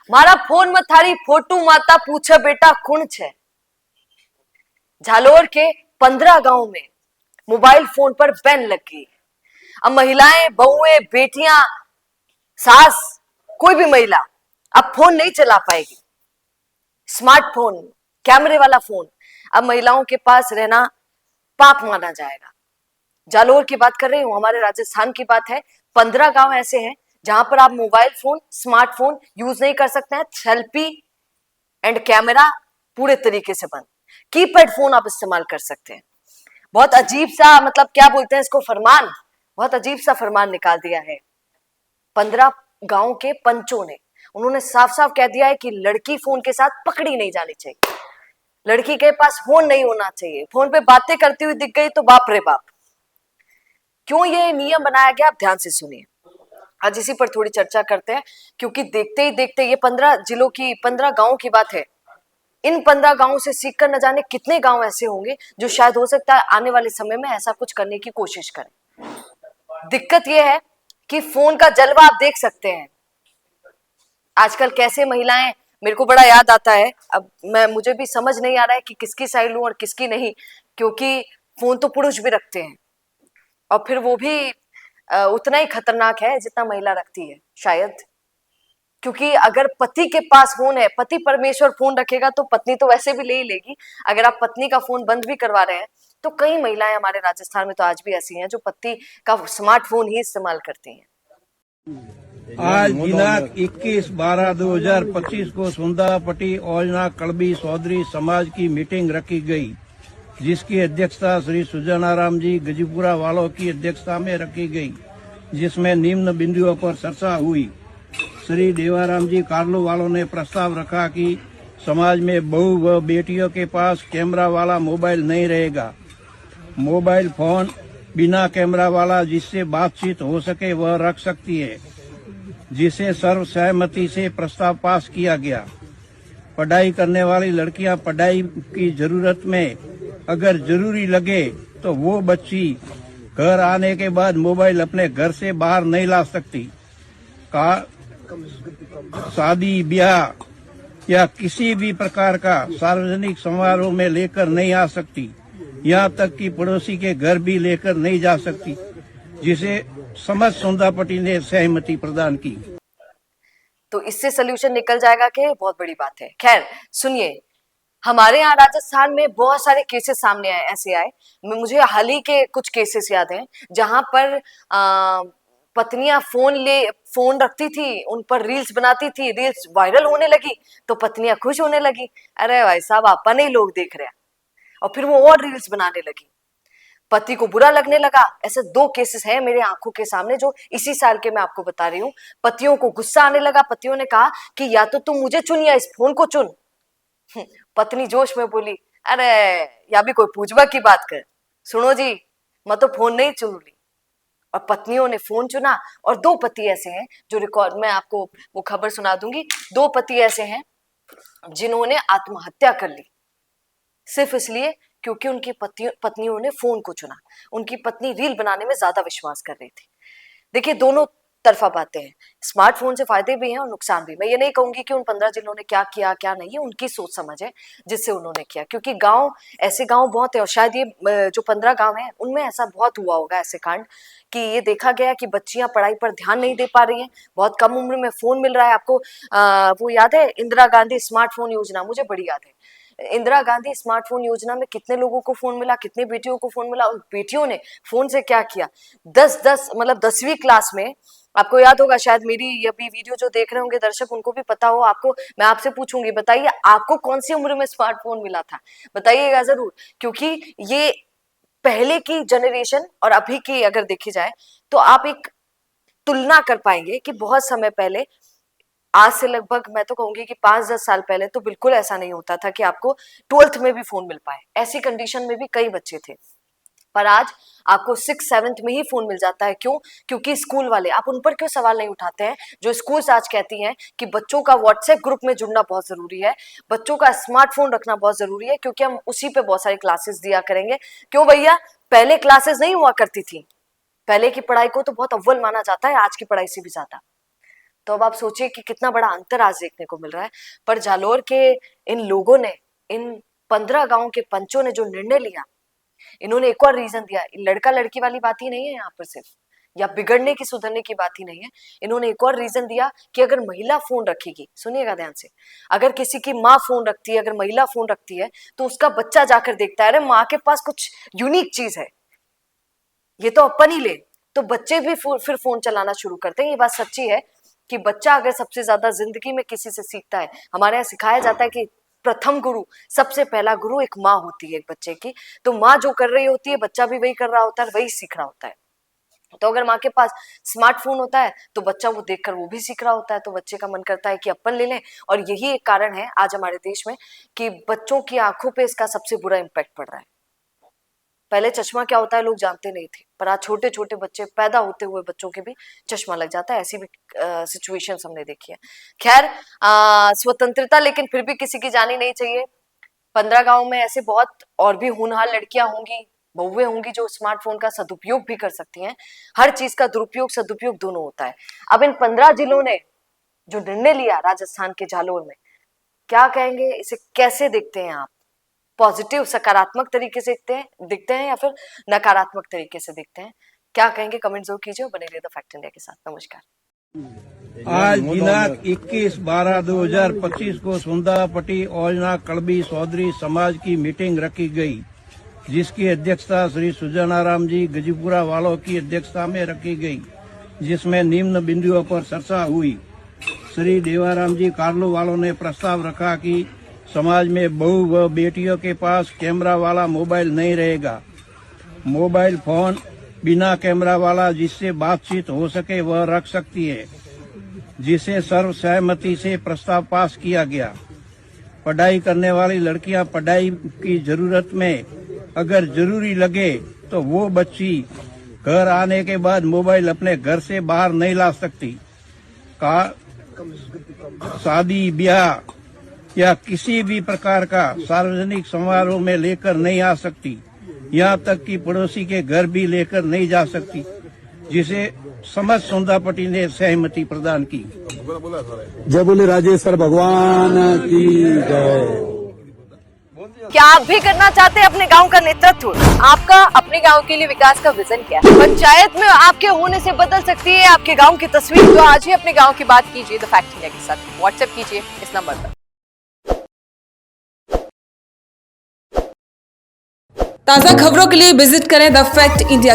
मारा फोन में थारी फोटू माता पूछे बेटा कौन छे। झालोर के 15 गांव में मोबाइल फोन पर बैन लग गई। अब महिलाएं, बहुएं, बेटियां, सास, कोई भी महिला अब फोन नहीं चला पाएगी। स्मार्टफोन, कैमरे वाला फोन अब महिलाओं के पास रहना पाप माना जाएगा। जालोर की बात कर रही हूं, हमारे राजस्थान की बात है। 15 गांव ऐसे हैं जहां पर आप मोबाइल फोन, स्मार्टफोन यूज नहीं कर सकते हैं। सेल्फी एंड कैमरा पूरे तरीके से बंद। कीपैड फोन आप इस्तेमाल कर सकते हैं। बहुत अजीब सा, मतलब क्या बोलते हैं इसको, फरमान, बहुत अजीब सा फरमान निकाल दिया है 15 गांव के पंचों ने। उन्होंने साफ साफ कह दिया है कि लड़की फोन के साथ पकड़ी नहीं जानी चाहिए, लड़की के पास फोन नहीं होना चाहिए। फोन पे बातें करती हुई दिख गई तो बाप रे बाप। क्यों ये नियम बनाया गया, आप ध्यान से सुनिए। आज इसी पर थोड़ी चर्चा करते हैं, क्योंकि देखते ही देखते ये 15 जिलों की, 15 गांवों की बात है। इन 15 गांवों से सीखकर न जाने कितने गांव ऐसे होंगे जो शायद हो सकता है आने वाले समय में ऐसा कुछ करने की कोशिश करें। दिक्कत यह है कि फोन का जलवा आप देख सकते हैं आजकल कैसे महिलाएं, मेरे को बड़ा याद आता है। अब मुझे भी समझ नहीं आ रहा है कि किसकी साइड लूं और किसकी नहीं, क्योंकि फोन तो पुरुष भी रखते हैं और फिर वो भी उतना ही खतरनाक है जितना महिला रखती है शायद। क्योंकि अगर पति के पास फोन है, पति परमेश्वर फोन रखेगा तो पत्नी तो वैसे भी ले ही लेगी। अगर आप पत्नी का फोन बंद भी करवा रहे हैं तो कई महिलाएं हमारे राजस्थान में तो आज भी ऐसी हैं जो पति का स्मार्टफोन ही इस्तेमाल करती हैं। आज दिनांक 21/12/2025 को सुंदापट्टी ओजना कड़बी चौधरी समाज की मीटिंग रखी गई, जिसकी अध्यक्षता श्री सुजानाराम जी गजीपुरा वालों की अध्यक्षता में रखी गई, जिसमें निम्न बिंदुओं पर चर्चा हुई। श्री देवाराम जी कार्लो वालों ने प्रस्ताव रखा कि समाज में बहू व बेटियों के पास कैमरा वाला मोबाइल नहीं रहेगा। मोबाइल फोन बिना कैमरा वाला जिससे बातचीत हो सके वह रख सकती है, जिसे सर्वसहमति से प्रस्ताव पास किया गया। पढ़ाई करने वाली लड़कियां पढ़ाई की जरूरत में अगर जरूरी लगे तो वो बच्ची घर आने के बाद मोबाइल अपने घर से बाहर नहीं ला सकती। शादी, ब्याह या किसी भी प्रकार का सार्वजनिक समारोह में लेकर नहीं आ सकती। यहाँ तक कि पड़ोसी के घर भी लेकर नहीं जा सकती, जिसे समझ सुंदापट्टी ने सहमति प्रदान की। तो इससे सोल्यूशन निकल जाएगा कि बहुत बड़ी बात है। खैर सुनिए, हमारे यहाँ राजस्थान में बहुत सारे केसेस सामने आए, ऐसे आए। मुझे हाल ही के कुछ केसेस याद हैं जहां पर पत्नियां फोन रखती थी, उन पर रील्स बनाती थी, रील्स वायरल होने लगी तो पत्नियां खुश होने लगी, अरे भाई साहब अपन ही लोग देख रहे हैं, और फिर वो और रील्स बनाने लगी। पति को बुरा लगने लगा। ऐसे 2 केसेस हैं मेरे आंखों के सामने जो इसी साल के मैं आपको बता रही हूँ। पतियों को गुस्सा आने लगा, पतियों ने कहा कि या तो तुम मुझे चुन या इस फोन को चुन। पत्नी जोश में बोली, अरे या भी कोई पूछवा की बात कर, सुनो जी मैं तो फोन नहीं चुनूंगी। और पत्नियों ने फोन चुना। और 2 पति ऐसे हैं जो रिकॉर्ड, मैं आपको वो खबर सुना दूंगी, 2 पति ऐसे हैं जिन्होंने आत्महत्या कर ली सिर्फ इसलिए क्योंकि उनकी पत्नियों ने फोन को चुना। उनकी पत्नी रील बनाने में ज्यादा विश्वास कर रही थी। देखिए दोनों तरफा बातें हैं, स्मार्टफोन से फायदे भी हैं और नुकसान भी। मैं ये नहीं कहूंगी कि उन 15 जिलों ने क्या किया क्या नहीं, है उनकी सोच समझ है जिससे उन्होंने किया, क्योंकि गांव, ऐसे गांव बहुत है और शायद ये जो 15 गांव हैं उनमें ऐसा बहुत हुआ होगा ऐसे कांड कि ये देखा गया कि बच्चियां पढ़ाई पर ध्यान नहीं दे पा रही हैं, बहुत कम उम्र में फोन मिल रहा है। आपको वो याद है इंदिरा गांधी स्मार्टफोन योजना, मुझे बड़ी याद है। इंदिरा गांधी स्मार्टफोन योजना में कितने लोगों को फोन मिला, कितने बेटियों को फोन मिला। उन बेटियों ने फोन से क्या किया, 10 मतलब 10वीं क्लास में, आपको याद होगा शायद, मेरी अभी वीडियो जो देख रहे होंगे दर्शक उनको भी पता हो। आपको मैं आपसे पूछूंगी, बताइए आपको कौन सी उम्र में स्मार्टफोन मिला था, बताइएगा जरूर। क्योंकि ये पहले की जनरेशन और अभी की अगर देखी जाए तो आप एक तुलना कर पाएंगे कि बहुत समय पहले, आज से लगभग मैं तो कहूंगी कि 5-10 साल पहले तो बिल्कुल ऐसा नहीं होता था कि आपको 12th में भी फोन मिल पाए। ऐसी कंडीशन में भी कई बच्चे थे, पर आज आपको 6-7th में ही फोन मिल जाता है। क्यों? क्योंकि स्कूल वाले, आप उन पर क्यों सवाल नहीं उठाते हैं जो स्कूल्स आज कहती हैं कि बच्चों का व्हाट्सएप ग्रुप में जुड़ना बहुत जरूरी है, बच्चों का स्मार्टफोन रखना बहुत जरूरी है, क्योंकि हम उसी पे बहुत सारी क्लासेस दिया करेंगे। क्यों भैया? पहले क्लासेस नहीं हुआ करती थी, पहले की पढ़ाई को तो बहुत अव्वल माना जाता है आज की पढ़ाई से भी ज्यादा। तो अब आप सोचिए कि कितना बड़ा अंतर आज देखने को मिल रहा है। पर जालोर के इन लोगों ने, इन 15 गांव के पंचों ने जो निर्णय लिया, इन्होंने एक और रीजन दिया। लड़का लड़की वाली बात ही नहीं है यहाँ पर सिर्फ, या बिगड़ने की सुधरने की बात ही नहीं है। इन्होंने एक और रीजन दिया कि अगर महिला फोन रखेगी, सुनिएगा ध्यान से, अगर किसी की माँ फोन रखती है, अगर महिला फोन रखती है, तो उसका बच्चा जाकर देखता है, अरे माँ के पास कुछ यूनिक चीज है, ये तो अपन ही ले। तो बच्चे भी फिर फोन चलाना शुरू करते हैं। ये बात सच्ची है कि बच्चा अगर सबसे ज्यादा जिंदगी में किसी से सीखता है, हमारे यहाँ सिखाया जाता है कि प्रथम गुरु, सबसे पहला गुरु एक माँ होती है एक बच्चे की। तो माँ जो कर रही होती है, बच्चा भी वही कर रहा होता है, वही सीख रहा होता है। तो अगर माँ के पास स्मार्टफोन होता है तो बच्चा वो देखकर वो भी सीख रहा होता है, तो बच्चे का मन करता है कि अपन ले लें। और यही एक कारण है आज हमारे देश में कि बच्चों की आंखों पे इसका सबसे बुरा इम्पैक्ट पड़ रहा है। पहले चश्मा क्या होता है लोग जानते नहीं थे, पर आज छोटे छोटे बच्चे, पैदा होते हुए बच्चों के भी चश्मा लग जाता है। ऐसी भी सिचुएशंस हमने देखी है। खैर, स्वतंत्रता लेकिन फिर भी किसी की जानी नहीं चाहिए। 15 गांव में ऐसे बहुत और भी होनहार लड़कियां होंगी, बहुएं होंगी जो स्मार्टफोन का सदुपयोग भी कर सकती हैं। हर चीज का दुरुपयोग सदुपयोग दोनों होता है। अब इन 15 जिलों ने जो निर्णय लिया राजस्थान के जालोर में, क्या कहेंगे, इसे कैसे देखते हैं आप? पॉजिटिव, सकारात्मक तरीके से दिखते हैं या फिर नकारात्मक तरीके से दिखते हैं? क्या कहेंगे कमेंट जरूर कीजिए। बने रहिए द फैक्ट इंडिया के साथ। नमस्कार। आज दिनांक 21/12/2025 को सुंदापट्टी औजना कड़बी चौधरी समाज की मीटिंग रखी गई, जिसकी अध्यक्षता श्री सुजानाराम जी गजीपुरा वालों की अध्यक्षता में रखी गई, जिसमें निम्न बिंदुओं पर चर्चा हुई। श्री देवाराम जी कार्लो वालों ने प्रस्ताव रखा कि समाज में बहू व बेटियों के पास कैमरा वाला मोबाइल नहीं रहेगा। मोबाइल फोन बिना कैमरा वाला जिससे बातचीत हो सके वह रख सकती है, जिसे सर्वसहमति से प्रस्ताव पास किया गया। पढ़ाई करने वाली लड़कियां पढ़ाई की जरूरत में अगर जरूरी लगे तो वो बच्ची घर आने के बाद मोबाइल अपने घर से बाहर नहीं ला सकती। शादी, ब्याह या किसी भी प्रकार का सार्वजनिक समारोह में लेकर नहीं आ सकती। यहाँ तक कि पड़ोसी के घर भी लेकर नहीं जा सकती, जिसे समझ सुंदापट्टी ने सहमति प्रदान की। जय बोले राजेश्वर भगवान की जय। क्या आप भी करना चाहते हैं अपने गांव का नेतृत्व? आपका अपने गांव के लिए विकास का विजन क्या है? पंचायत में आपके होने से बदल सकती है आपके गांव की तस्वीर। तो आज ही अपने गांव की बात कीजिए द फैक्ट इंडिया के साथ। व्हाट्सएप कीजिए इस नंबर पर। ताज़ा खबरों के लिए विजिट करें द फैक्ट इंडिया